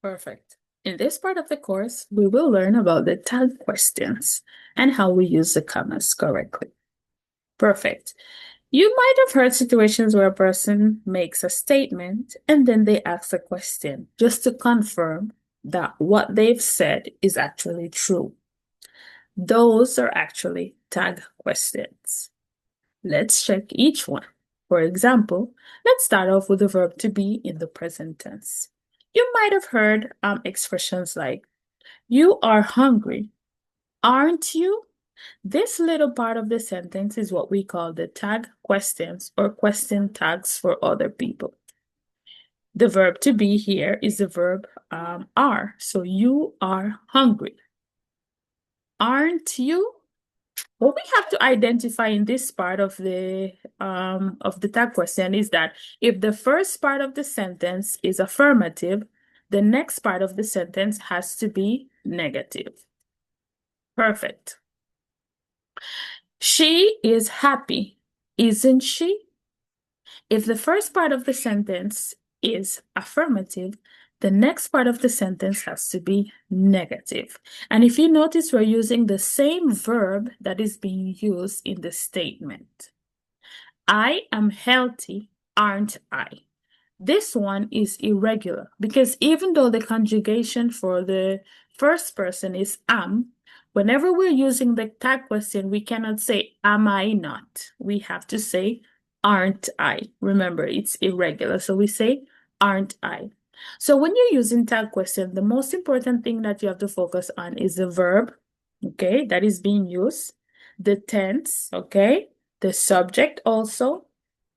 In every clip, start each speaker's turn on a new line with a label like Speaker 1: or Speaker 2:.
Speaker 1: Perfect. In this part of the course, we will learn about the tag questions and how we use the commas correctly. Perfect. You might have heard situations where a person makes a statement and then they ask a question just to confirm that what they've said is actually true. Those are actually tag questions. Let's check each one. For example, let's start off with the verb to be in the present tense. You might have heard expressions like, you are hungry, aren't you? This little part of the sentence is what we call the tag questions or question tags for other people. The verb to be here is the verb are. So you are hungry. Aren't you? What we have to identify in this part of the tag question is that if the first part of the sentence is affirmative, the next part of the sentence has to be negative. Perfect. She is happy, isn't she? If the first part of the sentence is affirmative, the next part of the sentence has to be negative. And if you notice, we're using the same verb that is being used in the statement. I am healthy, aren't I? This one is irregular because even though the conjugation for the first person is am, whenever we're using the tag question, we cannot say am I not. We have to say aren't I. Remember, it's irregular. So we say aren't I. So when you're using tag question, the most important thing that you have to focus on is the verb, okay, that is being used, the tense, okay, the subject also,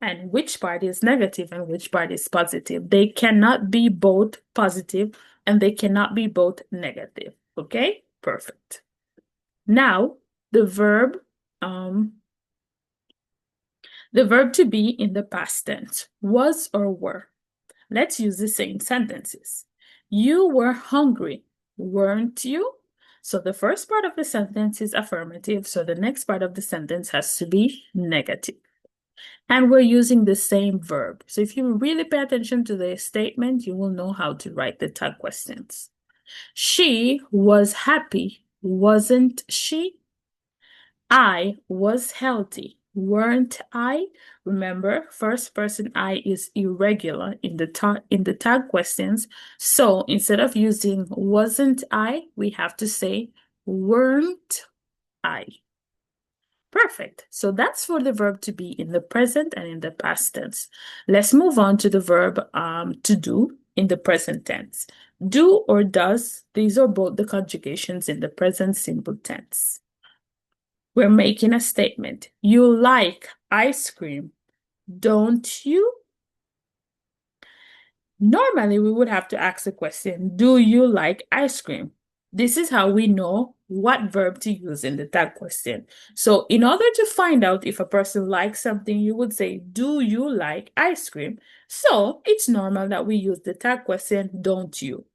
Speaker 1: and which part is negative and which part is positive. They cannot be both positive and they cannot be both negative. Okay, perfect. Now, the verb to be in the past tense, was or were. Let's use the same sentences. You were hungry, weren't you? So the first part of the sentence is affirmative, so the next part of the sentence has to be negative. And we're using the same verb. So if you really pay attention to the statement, you will know how to write the tag questions. She was happy, wasn't she? I was healthy, weren't I? Remember, first person I is irregular in the tag questions. So instead of using wasn't I, we have to say weren't I. Perfect. So that's for the verb to be in the present and in the past tense. Let's move on to the verb to do in the present tense. Do or does, these are both the conjugations in the present simple tense. We're making a statement. You like ice cream, don't you? Normally, we would have to ask the question, do you like ice cream? This is how we know what verb to use in the tag question. So in order to find out if a person likes something, you would say, do you like ice cream? So it's normal that we use the tag question, don't you?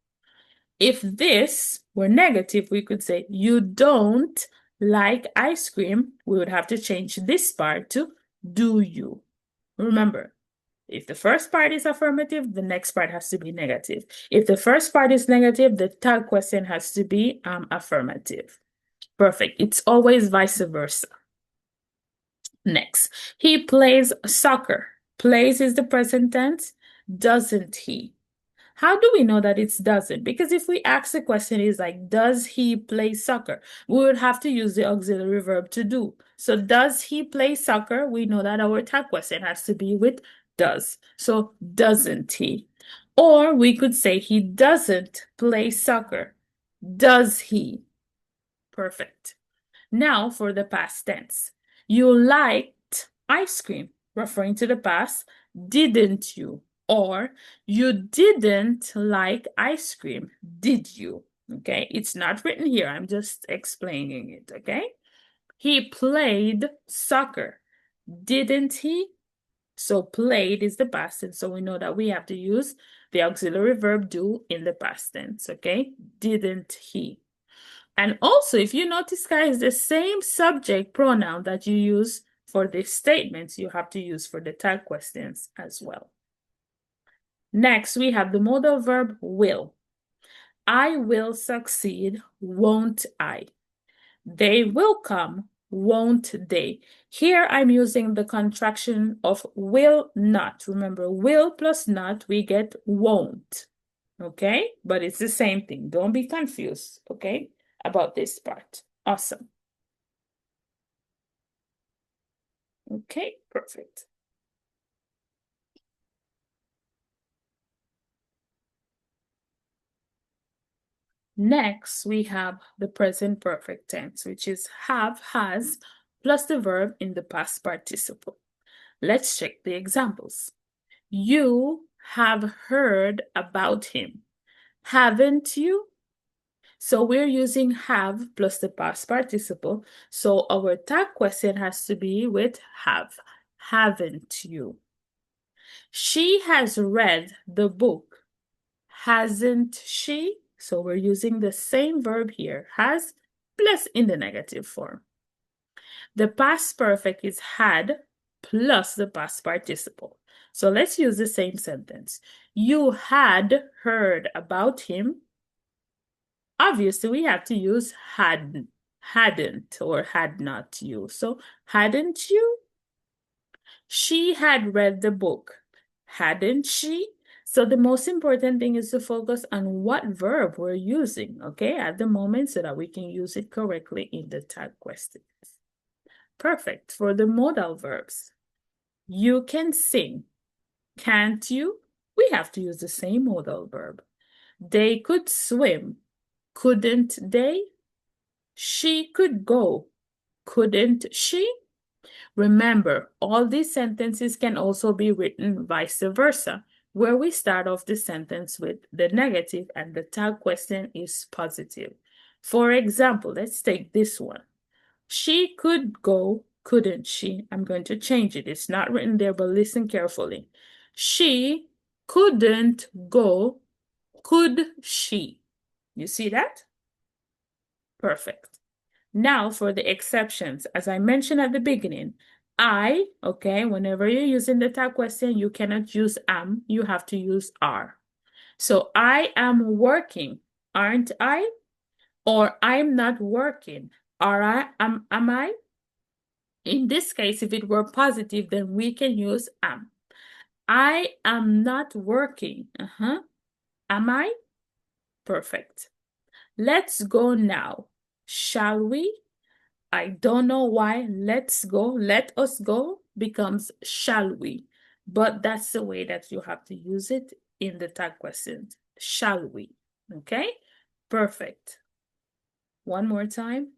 Speaker 1: If this were negative, we could say, you don't like ice cream. We would have to change this part to do you. Remember, if the first part is affirmative, the next part has to be negative. If the first part is negative, the tag question has to be affirmative. Perfect. It's always vice versa. Next, he plays soccer. Plays is the present tense, doesn't he? How do we know that it doesn't? Because if we ask the question is like, does he play soccer? We would have to use the auxiliary verb to do. So does he play soccer? We know that our tag question has to be with does. So doesn't he? Or we could say he doesn't play soccer. Does he? Perfect. Now for the past tense. You liked ice cream, referring to the past, didn't you? Or you didn't like ice cream, did you? Okay, it's not written here. I'm just explaining it, okay? He played soccer, didn't he? So played is the past tense, so we know that we have to use the auxiliary verb do in the past tense, okay? Didn't he? And also, if you notice, guys, the same subject pronoun that you use for the statements, you have to use for the tag questions as well. Next, we have the modal verb will. I will succeed, won't I? They will come, won't they? Here I'm using the contraction of will not. Remember, will plus not, we get won't. Okay? But it's the same thing. Don't be confused, okay, about this part. Awesome. Okay, perfect. Next, we have the present perfect tense, which is have, has, plus the verb in the past participle. Let's check the examples. You have heard about him, haven't you? So we're using have plus the past participle. So our tag question has to be with have, haven't you? She has read the book, hasn't she? So we're using the same verb here, has plus in the negative form. The past perfect is had plus the past participle. So let's use the same sentence. You had heard about him. Obviously, we have to use hadn't, or had not you. So hadn't you? She had read the book, hadn't she? So the most important thing is to focus on what verb we're using, okay, at the moment so that we can use it correctly in the tag questions. Perfect. For the modal verbs, you can sing, can't you? We have to use the same modal verb. They could swim, couldn't they? She could go, couldn't she? Remember, all these sentences can also be written vice versa, where we start off the sentence with the negative and the tag question is positive. For example, let's take this one. She could go, couldn't she? I'm going to change it. It's not written there, but listen carefully. She couldn't go, could she? You see that? Perfect. Now for the exceptions. As I mentioned at the beginning, okay, whenever you're using the tag question, you cannot use am, you have to use are. So I am working, aren't I? Or I'm not working, am I? In this case, if it were positive, then we can use am. I am not working. Am I? Perfect. Let's go now. Shall we? I don't know why let's go, let us go becomes shall we. But that's the way that you have to use it in the tag questions. Shall we? Okay? Perfect. One more time.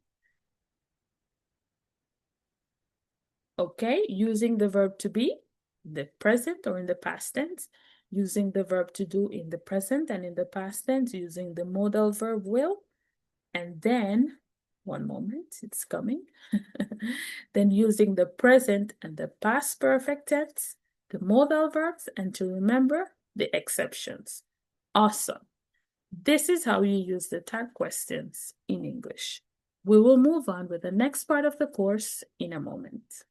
Speaker 1: Okay, using the verb to be, the present or in the past tense, using the verb to do in the present and in the past tense, using the modal verb will, and then, one moment, it's coming, then using the present and the past perfect tense, the modal verbs, and to remember the exceptions. Awesome. This is how you use the tag questions in English. We will move on with the next part of the course in a moment.